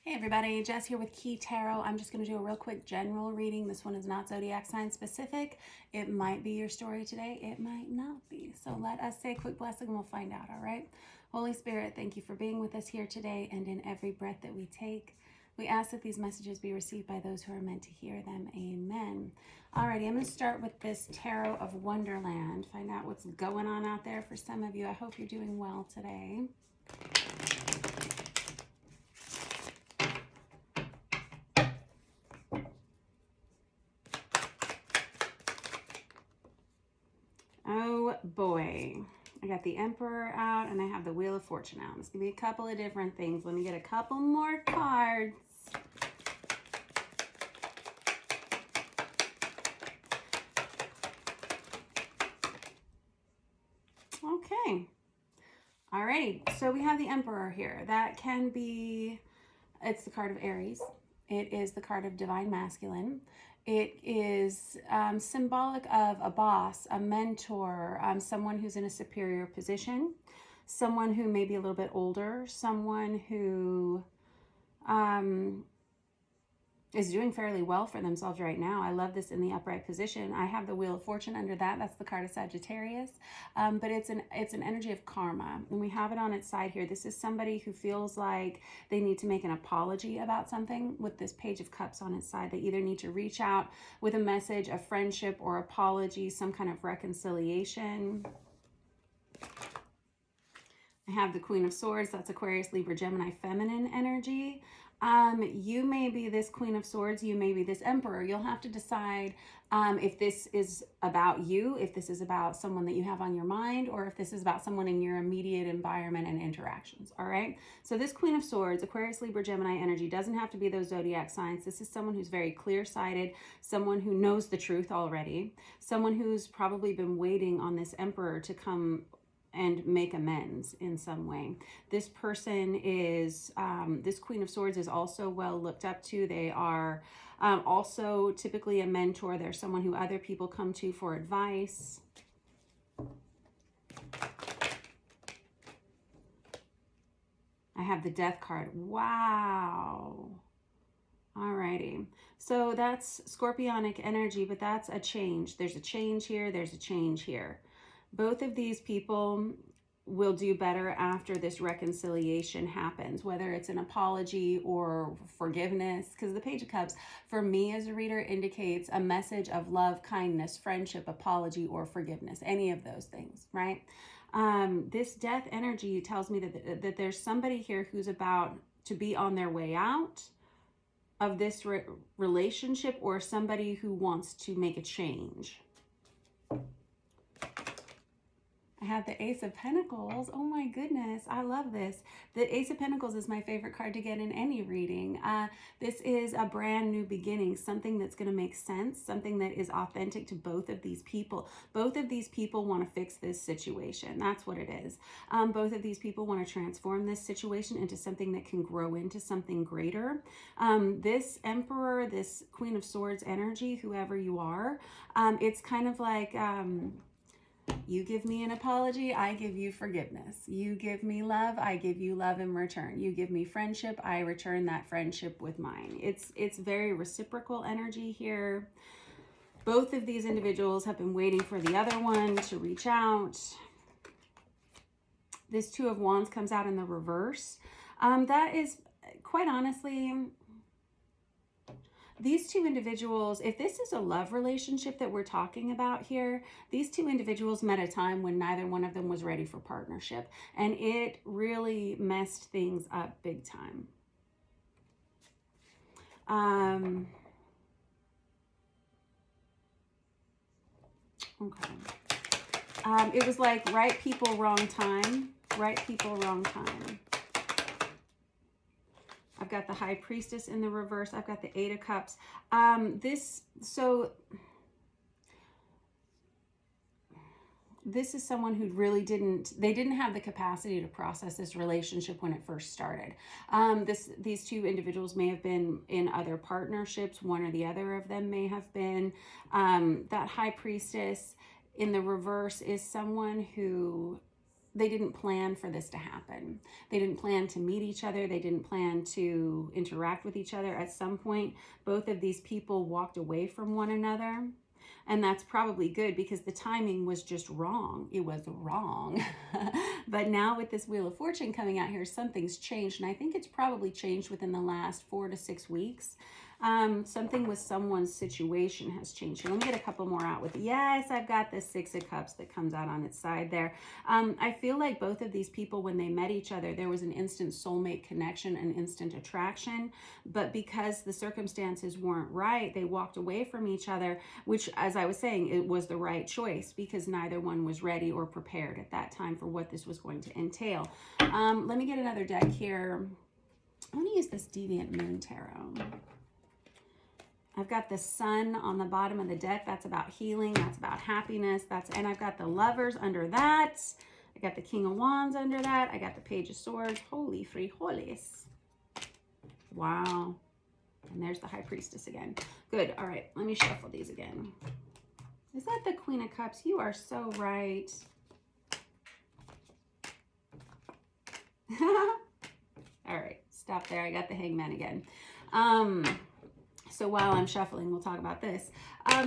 Hey everybody, Jess here with Key Tarot. I'm just going to do a real quick general reading. This one is not zodiac sign specific. It might be your story today. It might not be. So let us say a quick blessing and we'll find out, all right? Holy Spirit, thank you for being with us here today and in every breath that we take. We ask that these messages be received by those who are meant to hear them. Amen. Alrighty, I'm going to start with this Tarot of Wonderland. Find out what's going on out there for some of you. I hope you're doing well today. Oh boy, I got the Emperor out and I have the Wheel of Fortune out. It's gonna be a couple of different things. Let me get a couple more cards. Okay. Alrighty, so we have the Emperor here. That can be, it's the card of Aries. It is the card of Divine Masculine. It is symbolic of a boss, a mentor, someone who's in a superior position, someone who may be a little bit older, someone who is doing fairly well for themselves right now. I love this in the upright position. I have the Wheel of Fortune under that. That's the card of Sagittarius. But it's an energy of karma. And we have it on its side here. This is somebody who feels like they need to make an apology about something with this Page of Cups on its side. They either need to reach out with a message of friendship or apology, some kind of reconciliation. I have the Queen of Swords. That's Aquarius, Libra, Gemini, feminine energy. You may be this Queen of Swords. You may be this Emperor. You'll have to decide if this is about you, if this is about someone that you have on your mind, or if this is about someone in your immediate environment and interactions. All right. So this Queen of Swords, Aquarius, Libra, Gemini energy doesn't have to be those zodiac signs. This is someone who's very clear-sighted, someone who knows the truth already, someone who's probably been waiting on this Emperor to come and make amends in some way. This person is, this Queen of Swords is also well looked up to. They are also typically a mentor. They're someone who other people come to for advice. I have the Death card. Wow. Alrighty. So that's Scorpionic energy, but that's a change. There's a change here. There's a change here. Both of these people will do better after this reconciliation happens, whether it's an apology or forgiveness, because the Page of Cups, for me as a reader, indicates a message of love, kindness, friendship, apology, or forgiveness, any of those things, right? This Death energy tells me that there's somebody here who's about to be on their way out of this relationship, or somebody who wants to make a change. I have the Ace of Pentacles. Oh my goodness, I love this. The Ace of Pentacles is my favorite card to get in any reading. This is a brand new beginning, something that's going to make sense, something that is authentic to both of these people. Both of these people want to fix this situation. That's what it is. Both of these people want to transform this situation into something that can grow into something greater. This Emperor, this Queen of Swords energy, whoever you are, it's kind of like... you give me an apology, I give you forgiveness. You give me love, I give you love in return. You give me friendship, I return that friendship with mine. It's very reciprocal energy here. Both of these individuals have been waiting for the other one to reach out. This Two of Wands comes out in the reverse. That is, quite honestly... these two individuals, if this is a love relationship that we're talking about here, these two individuals met a time when neither one of them was ready for partnership. And it really messed things up big time. Okay. It was like right people, wrong time. Right people, wrong time. I've got the High Priestess in the reverse. I've got the Eight of Cups. This is someone who really didn't have the capacity to process this relationship when it first started. These two individuals may have been in other partnerships. One or the other of them may have been. That High Priestess in the reverse is someone who they didn't plan for this to happen. They didn't plan to meet each other. They didn't plan to interact with each other. At some point, both of these people walked away from one another. And that's probably good because the timing was just wrong. It was wrong. But now with this Wheel of Fortune coming out here, something's changed. And I think it's probably changed within the last 4 to 6 weeks. Something with someone's situation has changed. Here, let me get a couple more out with, yes, I've got the Six of Cups that comes out on its side there. I feel like both of these people, when they met each other, there was an instant soulmate connection, an instant attraction. But because the circumstances weren't right, they walked away from each other, which, as I was saying, it was the right choice because neither one was ready or prepared at that time for what this was going to entail. Let me get another deck here. I'm going to use this Deviant Moon Tarot. I've got the Sun on the bottom of the deck. That's about healing. That's about happiness. And I've got the Lovers under that. I got the King of Wands under that. I got the Page of Swords. Holy frijoles. Wow. And there's the High Priestess again. Good. All right. Let me shuffle these again. Is that the Queen of Cups? You are so right. All right. Stop there. I got the Hangman again. So while I'm shuffling, we'll talk about this.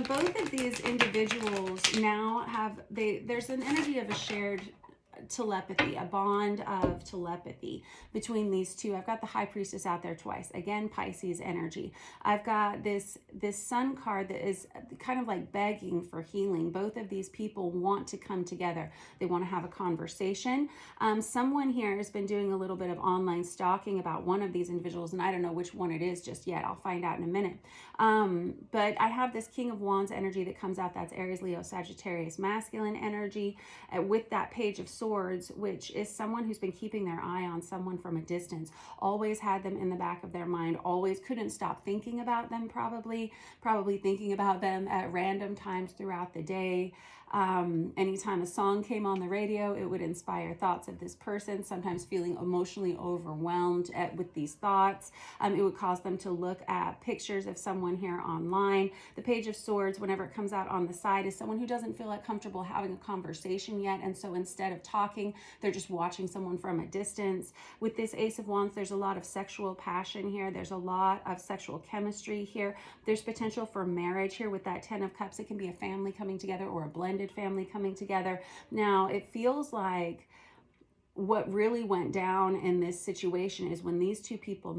Both of these individuals now have, there's an energy of a shared telepathy, a bond of telepathy between these two. I've got the High Priestess out there twice. Again, Pisces energy. I've got this Sun card that is kind of like begging for healing. Both of these people want to come together. They want to have a conversation. Someone here has been doing a little bit of online stalking about one of these individuals, and I don't know which one it is just yet. I'll find out in a minute. But I have this King of Wands energy that comes out. That's Aries, Leo, Sagittarius, masculine energy, with that Page of Swords, which is someone who's been keeping their eye on someone from a distance, always had them in the back of their mind, always couldn't stop thinking about them, probably thinking about them at random times throughout the day. Anytime a song came on the radio, it would inspire thoughts of this person, sometimes feeling emotionally overwhelmed with these thoughts. It would cause them to look at pictures of someone here online. The Page of Swords, whenever it comes out on the side, is someone who doesn't feel like comfortable having a conversation yet, and so instead of talking, they're just watching someone from a distance. With this Ace of Wands, there's a lot of sexual passion here. There's a lot of sexual chemistry here. There's potential for marriage here with that Ten of Cups. It can be a family coming together or a blended family coming together. Now, it feels like what really went down in this situation is when these two people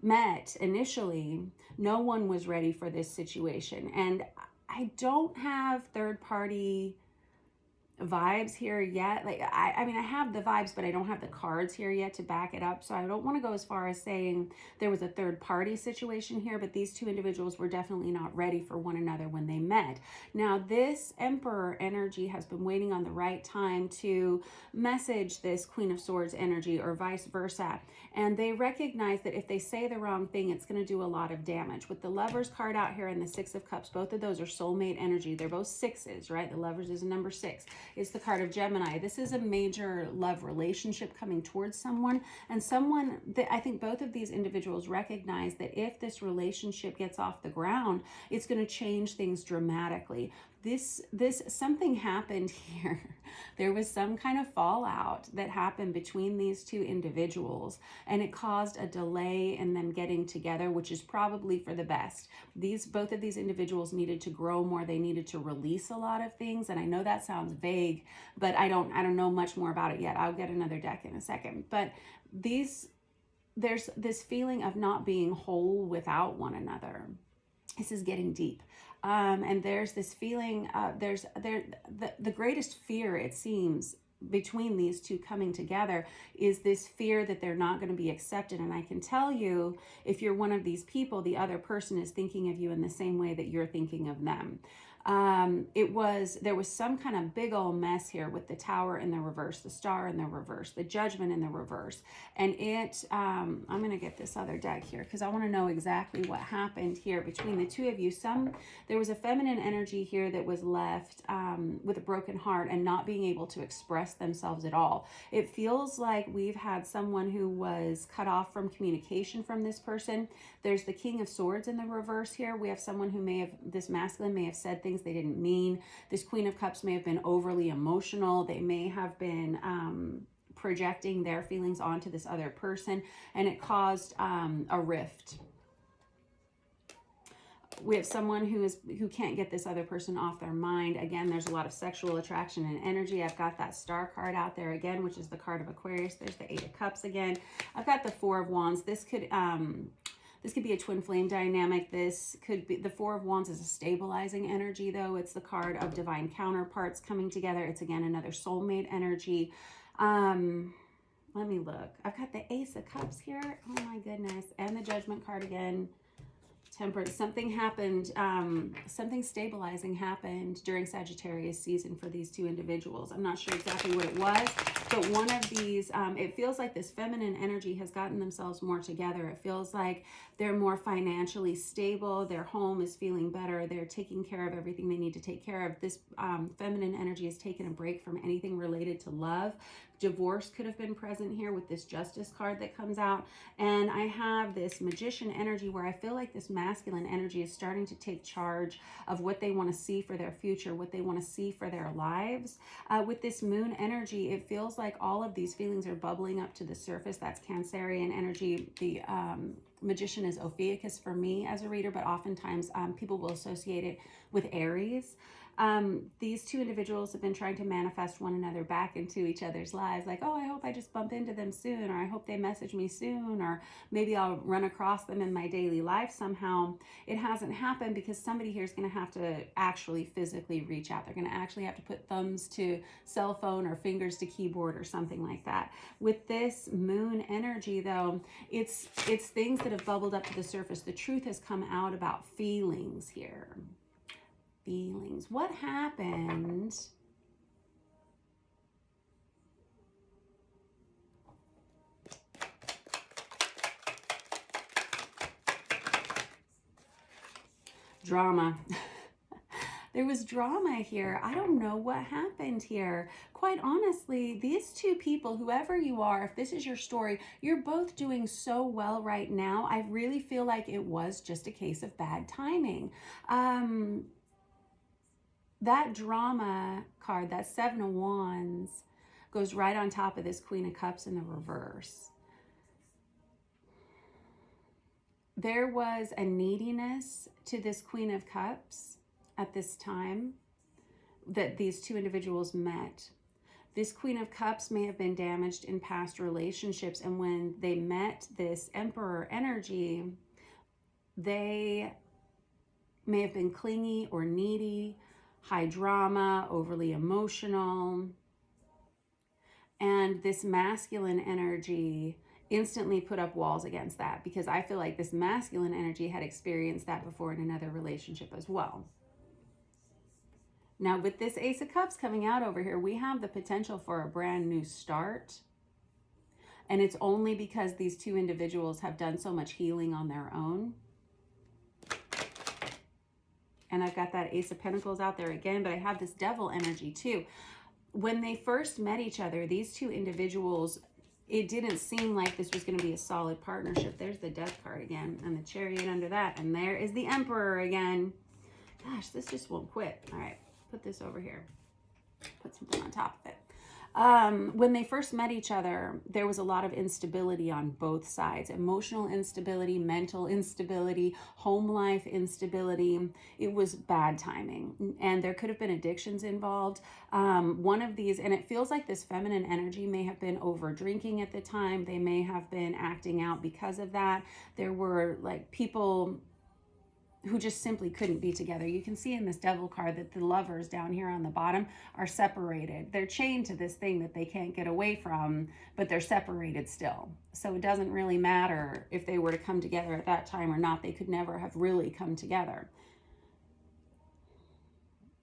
met initially, no one was ready for this situation. And I don't have third party vibes here yet. Like I mean, I have the vibes, but I don't have the cards here yet to back it up. So I don't want to go as far as saying there was a third party situation here, but these two individuals were definitely not ready for one another when they met. Now, this Emperor energy has been waiting on the right time to message this Queen of Swords energy, or vice versa. And they recognize that if they say the wrong thing, it's going to do a lot of damage. With the Lovers card out here and the Six of Cups, both of those are soulmate energy. They're both sixes, right? The Lovers is a number 6. It's the card of Gemini. This is a major love relationship coming towards someone, and someone that I think both of these individuals recognize that if this relationship gets off the ground, it's going to change things dramatically. Something happened here. There was some kind of fallout that happened between these two individuals, and it caused a delay in them getting together, which is probably for the best. Both of these individuals needed to grow more. They needed to release a lot of things, and I know that sounds vague, but I don't know much more about it yet. I'll get another deck in a second. But there's this feeling of not being whole without one another. This is getting deep. And there's this feeling, the greatest fear, it seems, between these two coming together is this fear that they're not going to be accepted. And I can tell you, if you're one of these people, the other person is thinking of you in the same way that you're thinking of them. There was some kind of big old mess here with the Tower in the reverse, the Star in the reverse, the Judgment in the reverse. And I'm going to get this other deck here because I want to know exactly what happened here between the two of you. There was a feminine energy here that was left with a broken heart and not being able to express themselves at all. It feels like we've had someone who was cut off from communication from this person. There's the King of Swords in the reverse here. We have someone who this masculine may have said things things they didn't mean. This Queen of Cups may have been overly emotional. They may have been projecting their feelings onto this other person, and it caused a rift. We have someone who can't get this other person off their mind. Again, there's a lot of sexual attraction and energy. I've got that Star card out there again, which is the card of Aquarius. There's the Eight of Cups again. I've got the Four of Wands. This could be a twin flame dynamic. This could be, the Four of Wands is a stabilizing energy, though. It's the card of divine counterparts coming together. It's, again, another soulmate energy. Let me look. I've got the Ace of Cups here. Oh, my goodness. And the Judgment card again. Temperance. Something happened, something stabilizing happened during Sagittarius season for these two individuals. I'm not sure exactly what it was, but one of these, it feels like this feminine energy has gotten themselves more together. It feels like they're more financially stable. Their home is feeling better. They're taking care of everything they need to take care of. This feminine energy has taken a break from anything related to love. Divorce could have been present here with this Justice card that comes out. And I have this Magician energy where I feel like this masculine energy is starting to take charge of what they want to see for their future, what they want to see for their lives. With this Moon energy, it feels like all of these feelings are bubbling up to the surface. That's Cancerian energy. The Magician is Ophiuchus for me as a reader, but oftentimes people will associate it with Aries. These two individuals have been trying to manifest one another back into each other's lives. Like, oh, I hope I just bump into them soon, or I hope they message me soon, or maybe I'll run across them in my daily life somehow. It hasn't happened because somebody here is going to have to actually physically reach out. They're going to actually have to put thumbs to cell phone or fingers to keyboard or something like that. With this Moon energy, though, it's things that have bubbled up to the surface. The truth has come out about feelings here. Feelings. What happened? Drama. There was drama here. I don't know what happened here. Quite honestly, these two people, whoever you are, if this is your story, you're both doing so well right now. I really feel like it was just a case of bad timing. That drama card, that Seven of Wands, goes right on top of this Queen of Cups in the reverse. There was a neediness to this Queen of Cups at this time that these two individuals met. This Queen of Cups may have been damaged in past relationships, and when they met this Emperor energy, they may have been clingy or needy, high drama, overly emotional. And this masculine energy instantly put up walls against that, because I feel like this masculine energy had experienced that before in another relationship as well. Now, with this Ace of Cups coming out over here, we have the potential for a brand new start. And it's only because these two individuals have done so much healing on their own. And I've got that Ace of Pentacles out there again, but I have this Devil energy too. When they first met each other, these two individuals, it didn't seem like this was going to be a solid partnership. There's the Death card again, and the Chariot under that. And there is the Emperor again. Gosh, this just won't quit. All right, put this over here. Put something on top of it. When they first met each other, there was a lot of instability on both sides. Emotional instability, mental instability, home life instability. It was bad timing. And there could have been addictions involved. One of these, and it feels like this feminine energy may have been over drinking at the time. They may have been acting out because of that. There were like people who just simply couldn't be together. You can see in this Devil card that the lovers down here on the bottom are separated. They're chained to this thing that they can't get away from, but they're separated still. So it doesn't really matter if they were to come together at that time or not. They could never have really come together.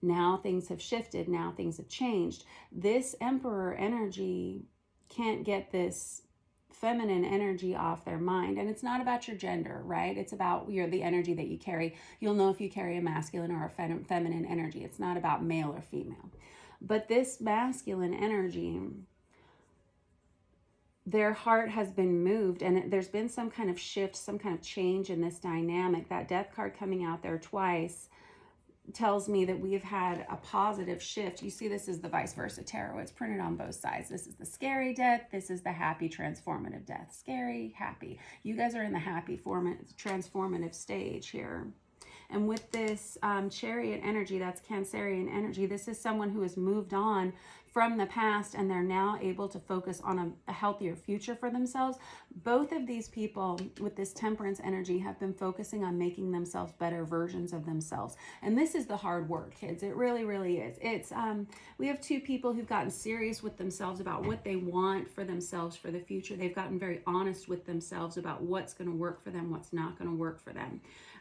Now things have shifted. Now things have changed. This Emperor energy can't get this feminine energy off their mind. And it's not about your gender, right? It's about the energy that you carry. You'll know if you carry a masculine or a feminine energy. It's not about male or female. But this masculine energy, their heart has been moved, and there's been some kind of shift, some kind of change in this dynamic. That Death card coming out there twice, tells me that we have had a positive shift. You see, this is the vice versa tarot. It's printed on both sides. This is the scary death. This is the happy transformative death. Scary, happy. You guys are in the happy transformative stage here. And with this chariot energy, that's Cancerian energy, this is someone who has moved on from the past and they're now able to focus on a healthier future for themselves. Both of these people with this temperance energy have been focusing on making themselves better versions of themselves. And this is the hard work, kids. It really, really is. It's we have two people who've gotten serious with themselves about what they want for themselves for the future. They've gotten very honest with themselves about what's going to work for them, what's not going to work for them.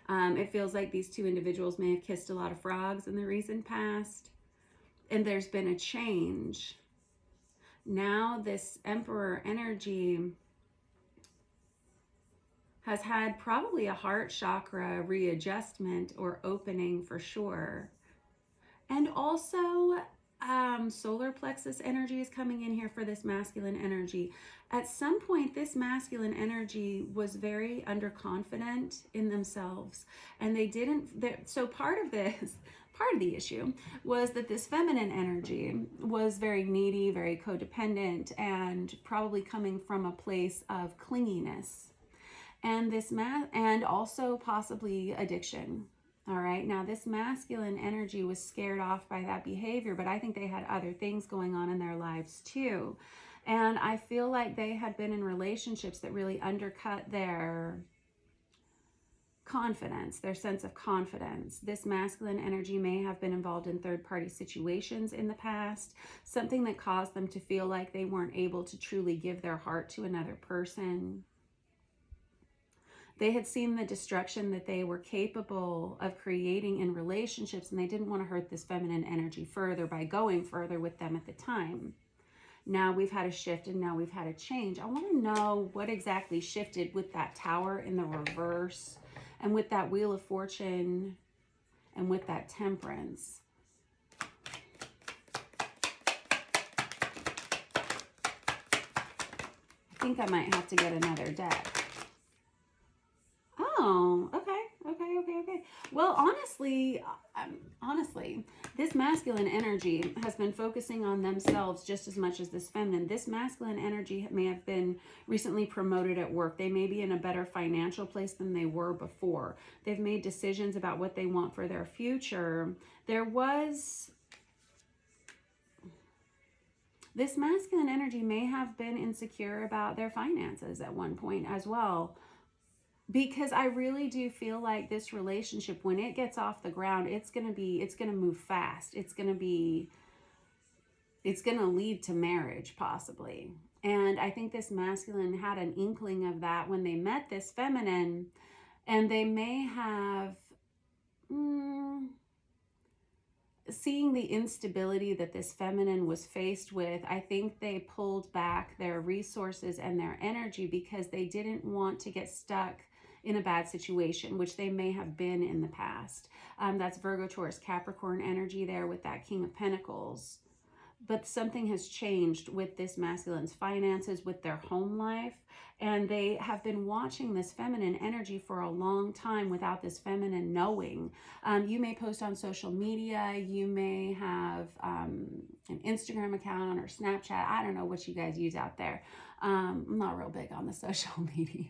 It feels like these two individuals may have kissed a lot of frogs in the recent past, and there's been a change. Now this Emperor energy has had probably a heart chakra readjustment or opening for sure. And also solar plexus energy is coming in here for this masculine energy. At some point, this masculine energy was very underconfident in themselves, and they didn't. So part of the issue was that this feminine energy was very needy, very codependent, and probably coming from a place of clinginess, and and also possibly addiction. All right, now this masculine energy was scared off by that behavior, but I think they had other things going on in their lives too. And I feel like they had been in relationships that really undercut their confidence, their sense of confidence. This masculine energy may have been involved in third-party situations in the past, something that caused them to feel like they weren't able to truly give their heart to another person. They had seen the destruction that they were capable of creating in relationships, and they didn't want to hurt this feminine energy further by going further with them at the time. Now we've had a shift and now we've had a change. I want to know what exactly shifted with that Tower in the reverse and with that Wheel of Fortune and with that Temperance. I think I might have to get another deck. Oh, okay. Well, honestly, this masculine energy has been focusing on themselves just as much as this feminine. This masculine energy may have been recently promoted at work. They may be in a better financial place than they were before. They've made decisions about what they want for their future. This masculine energy may have been insecure about their finances at one point as well. Because I really do feel like this relationship, when it gets off the ground, it's going to move fast. It's going to lead to marriage possibly. And I think this masculine had an inkling of that when they met this feminine, and they may have, seeing the instability that this feminine was faced with, I think they pulled back their resources and their energy because they didn't want to get stuck in a bad situation, which they may have been in the past. That's Virgo, Taurus, Capricorn energy there with that King of Pentacles. But something has changed with this masculine's finances, with their home life, and they have been watching this feminine energy for a long time without this feminine knowing. You may post on social media, you may have an Instagram account or Snapchat. I don't know what you guys use out there. I'm not real big on the social media,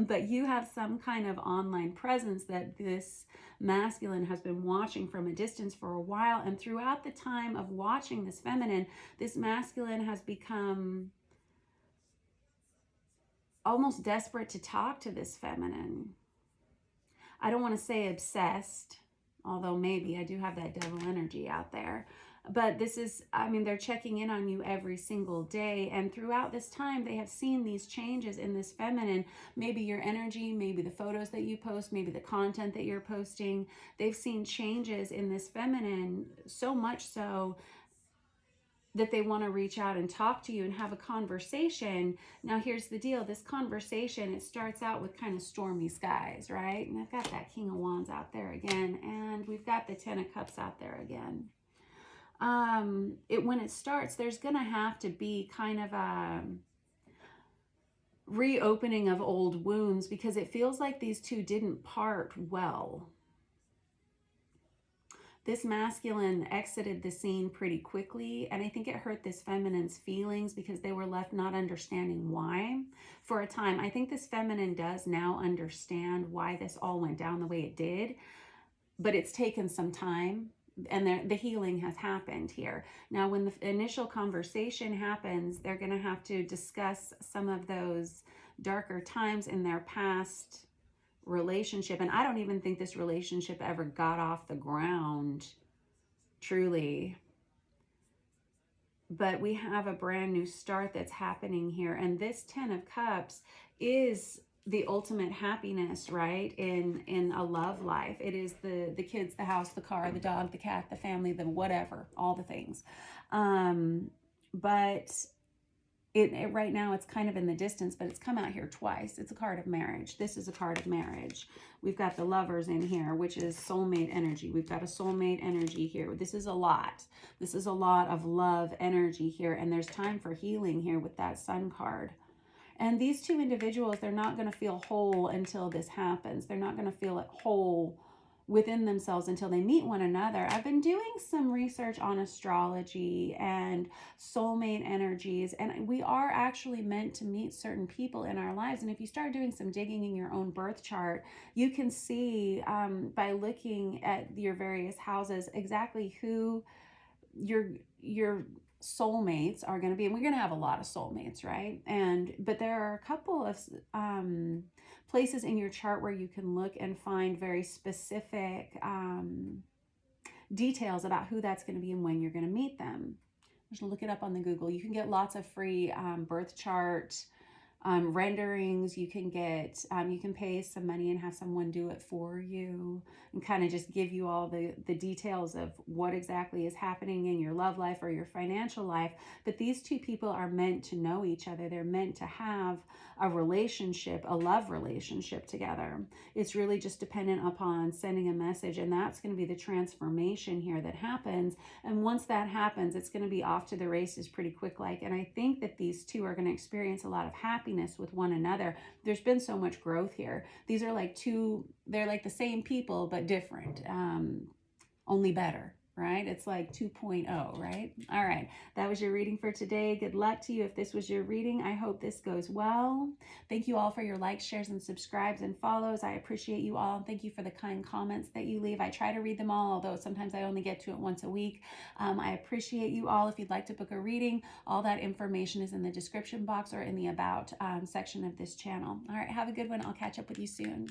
but you have some kind of online presence that this masculine has been watching from a distance for a while. And throughout the time of watching this feminine, this masculine has become almost desperate to talk to this feminine. I don't want to say obsessed, although maybe I do have that devil energy out there. But this is, they're checking in on you every single day. And throughout this time, they have seen these changes in this feminine. Maybe your energy, maybe the photos that you post, maybe the content that you're posting. They've seen changes in this feminine, so much so that they want to reach out and talk to you and have a conversation. Now, here's the deal. This conversation, it starts out with kind of stormy skies, right? And I've got that King of Wands out there again. And we've got the Ten of Cups out there again. When it starts, there's going to have to be kind of a reopening of old wounds because it feels like these two didn't part well. This masculine exited the scene pretty quickly, and I think it hurt this feminine's feelings because they were left not understanding why for a time. I think this feminine does now understand why this all went down the way it did, but it's taken some time, and the healing has happened here. Now, when the initial conversation happens, they're going to have to discuss some of those darker times in their past relationship. And I don't even think this relationship ever got off the ground, truly. But we have a brand new start that's happening here. And this 10 of Cups is the ultimate happiness, right? In a love life. It is the kids, the house, the car, the dog, the cat, the family, the whatever, all the things. But it right now it's kind of in the distance, but it's come out here twice. It's a card of marriage. This is a card of marriage. We've got the Lovers in here, which is soulmate energy. We've got a soulmate energy here. This is a lot. This is a lot of love energy here, and there's time for healing here with that Sun card. And these two individuals, they're not going to feel whole until this happens. They're not going to feel whole within themselves until they meet one another. I've been doing some research on astrology and soulmate energies, and we are actually meant to meet certain people in our lives. And if you start doing some digging in your own birth chart, you can see by looking at your various houses exactly who your soulmates are going to be. And we're going to have a lot of soulmates, right? But there are a couple of places in your chart where you can look and find very specific details about who that's going to be and when you're going to meet them. Just look it up on the Google. You can get lots of free birth chart renderings. You can get, you can pay some money and have someone do it for you and kind of just give you all the details of what exactly is happening in your love life or your financial life. But these two people are meant to know each other. They're meant to have a relationship, a love relationship together. It's really just dependent upon sending a message, and that's going to be the transformation here that happens. And once that happens, it's going to be off to the races pretty quick like. And I think that these two are going to experience a lot of happiness with one another. There's been so much growth here. These are like they're like the same people but different, only better, right? It's like 2.0, right? All right, that was your reading for today. Good luck to you if this was your reading. I hope this goes well. Thank you all for your likes, shares, and subscribes and follows. I appreciate you all. Thank you for the kind comments that you leave. I try to read them all, although sometimes I only get to it once a week. I appreciate you all. If you'd like to book a reading, all that information is in the description box or in the About section of this channel. All right, have a good one. I'll catch up with you soon.